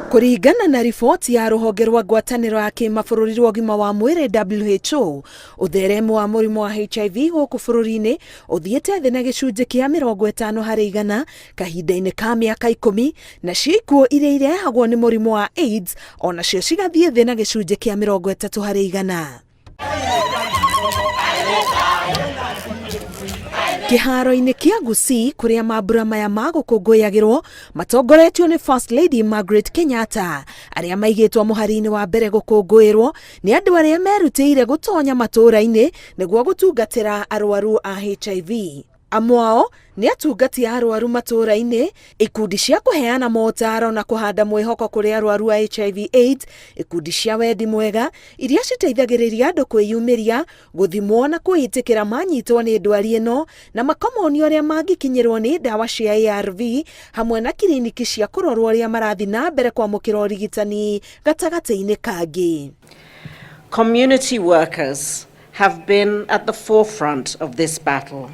Kuringana na riboti ya ruhonge rwa ngwataniro ya kimabũrũri rwa ũgima wa mwĩrĩ WHO, utheremu wa mũrimũ wa HIV gũkũ bũrũri-inĩ ũthiĩte thĩ na gĩcunjĩ kĩa 50% kahinda-inĩ ka mĩaka 10, na ikuũ iria irehagwo nĩ mũrimũ wa AIDS onacio cigathiĩ thĩ na gĩcunjĩ kĩa 30%. Kĩharo-inĩ kĩa Gusii kũrĩa mambura maya ma gũkũngũyagĩrwo matongoretio nĩ First Lady Margaret Kenyatta, arĩa maigĩtwo mũhari-inĩ wa mbere gũkũngũĩrwo nĩ andũ arĩa merutĩire gũtonya matũũra-inĩ nĩguo gũtungatĩra arwaru a HIV. Amwe ao nĩ atungati a arwaru matũũra-inĩ, ikundi cia kũheana motaro na kũhanda mwĩhoko kũrĩ arwaru a HIV/AIDS, ikundi cia wendi mwega iria citeithagĩrĩria andũ kwĩyumĩria, gũthimwo na kwĩĩtĩkĩra manyitwo nĩ ndwari ĩno, na makomonio arĩa mangĩkinyĩrwo nĩ ndawa cia ARV, hamwe na kiriniki cia kũrorwo arĩa marathiĩ na mbere kwamũkĩra ũrigitani gatagatĩ-inĩ kangĩ. Community workers have been at the forefront of this battle,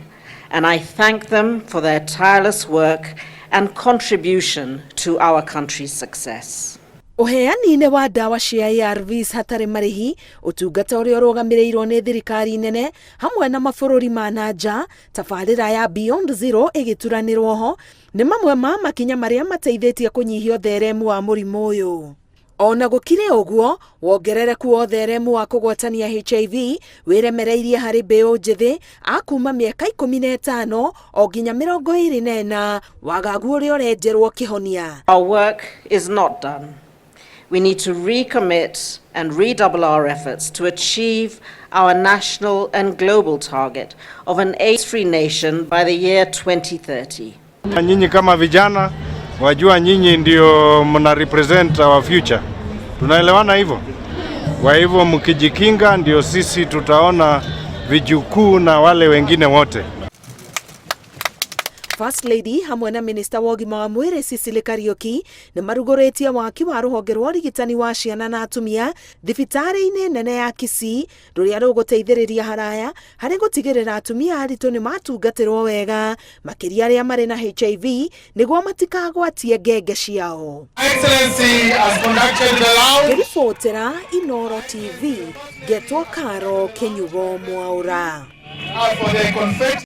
and I thank them for their tireless work and contribution to our country's success. Uheani-inĩ wa ndawa cia ARVs hatarĩ marĩhi, ũtungata ũrĩa ũrũgamĩrĩirwo nĩ thirikari nene hamwe na mabũrũri ma nanja, tabarĩra ya Beyond Zero ĩgĩturanĩrwo ho, nĩ mamwe ma makinya marĩa mateithĩtie kũnyihia ũtheremu wa mũrimũ ũyũ. Ona gũkire ũguo, wongerereku wa ũtheremu wa kũgwatania HIV wĩremereirie harĩ mbeũ njĩthĩ a kuma mĩaka 15 o nginya 24, wagagu ũrĩa ũrenjerwo kĩhonia. Our work is not done. We need to recommit and redouble our efforts to achieve our national and global target of an AIDS-free nation by the year 2030. Nyinyi kama vijana wajua nyinyi ndio mna represent our future. Tunaelewana hivyo? Kwa hivyo mkijikinga ndio sisi tutaona vijukuu na wale wengine wote. First Lady hamwe na Minister wa ũgima wa mwĩrĩ Cecily Kariuki nĩ marugũrĩtie waki wa rũhonge rwa ũrigitani wa ciana na atumia thibitarĩ-inĩ nene ya Kisii, rũrĩa rũgũteithĩrĩria haraya harĩ gũtigĩrĩra atumia aritũ nĩ matungatĩrwo wega, makĩria arĩa marĩ na HIV, nĩguo matikagwatie ngenge ciao. Excellency has conducted the loud. Ribotera Inooro TV, Getwo Karo Kenyugo Mwaura.